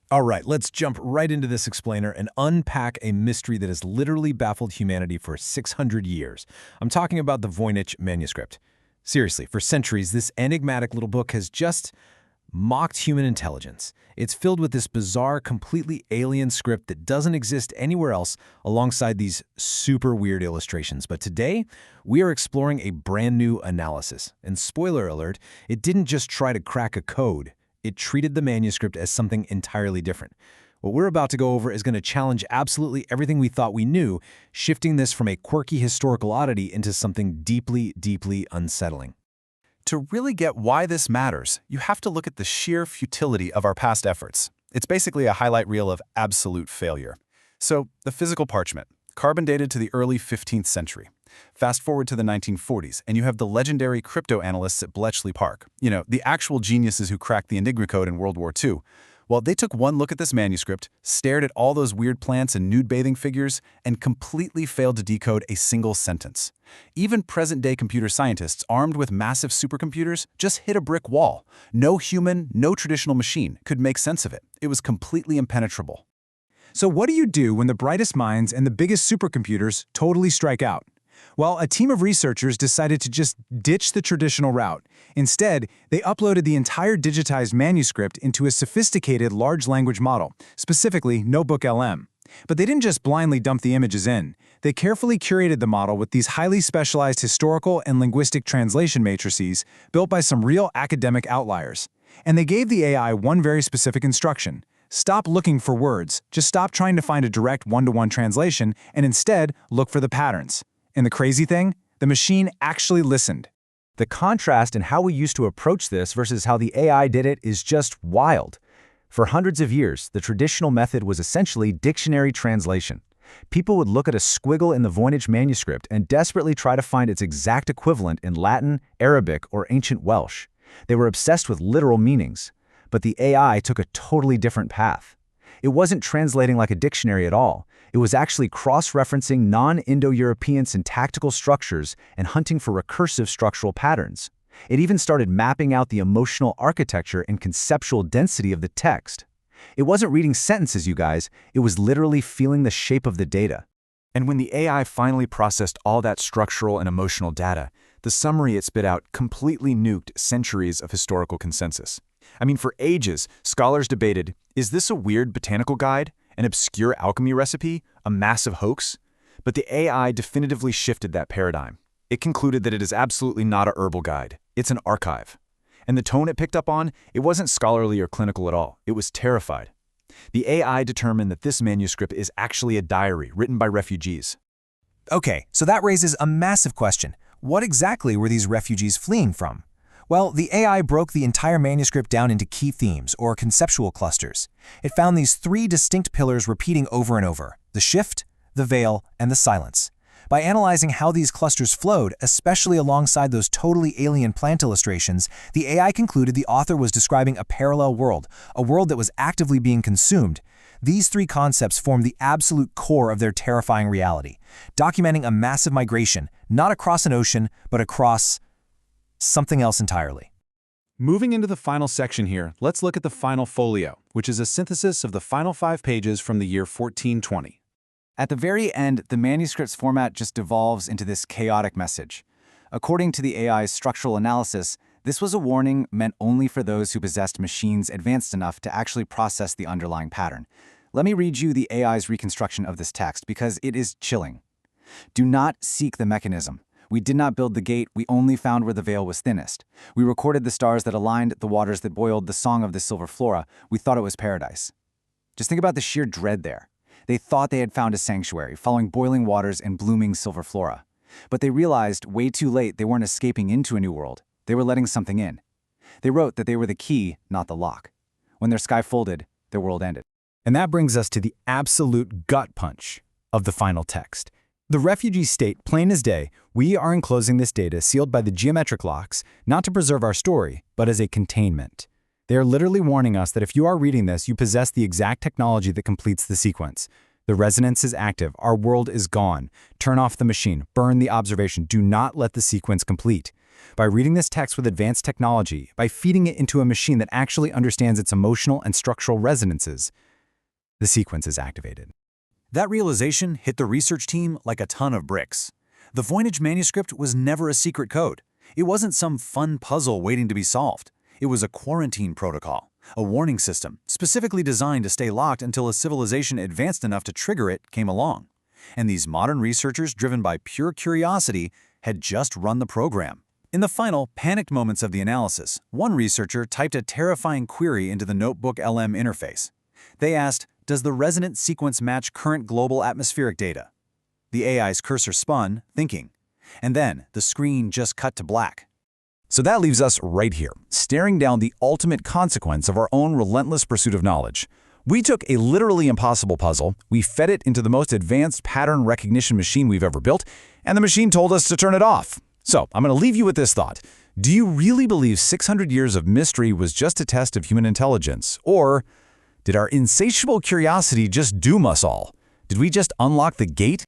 All right, let's jump right into this explainer and unpack a mystery that has literally baffled humanity for 600 years. I'm talking about the Voynich Manuscript. Seriously, for centuries, this enigmatic little book has just mocked human intelligence. It's filled with this bizarre, completely alien script that doesn't exist anywhere else alongside these super weird illustrations. But today, we are exploring a brand new analysis. And spoiler alert, it didn't just try to crack a code. It treated the manuscript as something entirely different. What we're about to go over is going to challenge absolutely everything we thought we knew, shifting this from a quirky historical oddity into something deeply, deeply unsettling. To really get why this matters, you have to look at the sheer futility of our past efforts. It's basically a highlight reel of absolute failure. So, the physical parchment, carbon dated to the early 15th century. Fast forward to the 1940s, and you have the legendary crypto-analysts at Bletchley Park. You know, the actual geniuses who cracked the Enigma code in World War II. Well, they took one look at this manuscript, stared at all those weird plants and nude bathing figures, and completely failed to decode a single sentence. Even present-day computer scientists, armed with massive supercomputers, just hit a brick wall. No human, no traditional machine could make sense of it. It was completely impenetrable. So what do you do when the brightest minds and the biggest supercomputers totally strike out? Well, a team of researchers decided to just ditch the traditional route. Instead, they uploaded the entire digitized manuscript into a sophisticated large language model, specifically NotebookLM. But they didn't just blindly dump the images in. They carefully curated the model with these highly specialized historical and linguistic translation matrices built by some real academic outliers. And they gave the AI one very specific instruction. Stop looking for words. Just stop trying to find a direct one-to-one translation and instead look for the patterns. And the crazy thing? The machine actually listened. The contrast in how we used to approach this versus how the AI did it is just wild. For hundreds of years, the traditional method was essentially dictionary translation. People would look at a squiggle in the Voynich manuscript and desperately try to find its exact equivalent in Latin, Arabic, or ancient Welsh. They were obsessed with literal meanings. But the AI took a totally different path. It wasn't translating like a dictionary at all. It was actually cross-referencing non-Indo-European syntactical structures and hunting for recursive structural patterns. It even started mapping out the emotional architecture and conceptual density of the text. It wasn't reading sentences, you guys. It was literally feeling the shape of the data. And when the AI finally processed all that structural and emotional data, the summary it spit out completely nuked centuries of historical consensus. I mean, for ages, scholars debated, is this a weird botanical guide, an obscure alchemy recipe, a massive hoax? But the AI definitively shifted that paradigm. It concluded that it is absolutely not a herbal guide. It's an archive. And the tone it picked up on, it wasn't scholarly or clinical at all. It was terrified. The AI determined that this manuscript is actually a diary written by refugees. Okay, so that raises a massive question. What exactly were these refugees fleeing from? Well, the AI broke the entire manuscript down into key themes, or conceptual clusters. It found these three distinct pillars repeating over and over: the shift, the veil, and the silence. By analyzing how these clusters flowed, especially alongside those totally alien plant illustrations, the AI concluded the author was describing a parallel world, a world that was actively being consumed. These three concepts form the absolute core of their terrifying reality, documenting a massive migration, not across an ocean, but across something else entirely. Moving into the final section here, let's look at the final folio, which is a synthesis of the final 5 pages from the year 1420. At the very end, the manuscript's format just devolves into this chaotic message. According to the AI's structural analysis, this was a warning meant only for those who possessed machines advanced enough to actually process the underlying pattern. Let me read you the AI's reconstruction of this text because it is chilling. Do not seek the mechanism. We did not build the gate, we only found where the veil was thinnest. We recorded the stars that aligned, the waters that boiled, the song of the silver flora. We thought it was paradise. Just think about the sheer dread there. They thought they had found a sanctuary, following boiling waters and blooming silver flora. But they realized way too late they weren't escaping into a new world. They were letting something in. They wrote that they were the key, not the lock. When their sky folded, their world ended. And that brings us to the absolute gut punch of the final text. The refugees state, plain as day, we are enclosing this data sealed by the geometric locks, not to preserve our story, but as a containment. They are literally warning us that if you are reading this, you possess the exact technology that completes the sequence. The resonance is active. Our world is gone. Turn off the machine. Burn the observation. Do not let the sequence complete. By reading this text with advanced technology, by feeding it into a machine that actually understands its emotional and structural resonances, the sequence is activated. That realization hit the research team like a ton of bricks. The Voynich Manuscript was never a secret code. It wasn't some fun puzzle waiting to be solved. It was a quarantine protocol, a warning system specifically designed to stay locked until a civilization advanced enough to trigger it came along. And these modern researchers, driven by pure curiosity, had just run the program. In the final, panicked moments of the analysis, one researcher typed a terrifying query into the Notebook LM interface. They asked, "Does the resonant sequence match current global atmospheric data?" The AI's cursor spun, thinking. And then, the screen just cut to black. So that leaves us right here, staring down the ultimate consequence of our own relentless pursuit of knowledge. We took a literally impossible puzzle, we fed it into the most advanced pattern recognition machine we've ever built, and the machine told us to turn it off. So, I'm going to leave you with this thought. Do you really believe 600 years of mystery was just a test of human intelligence? Or did our insatiable curiosity just doom us all? Did we just unlock the gate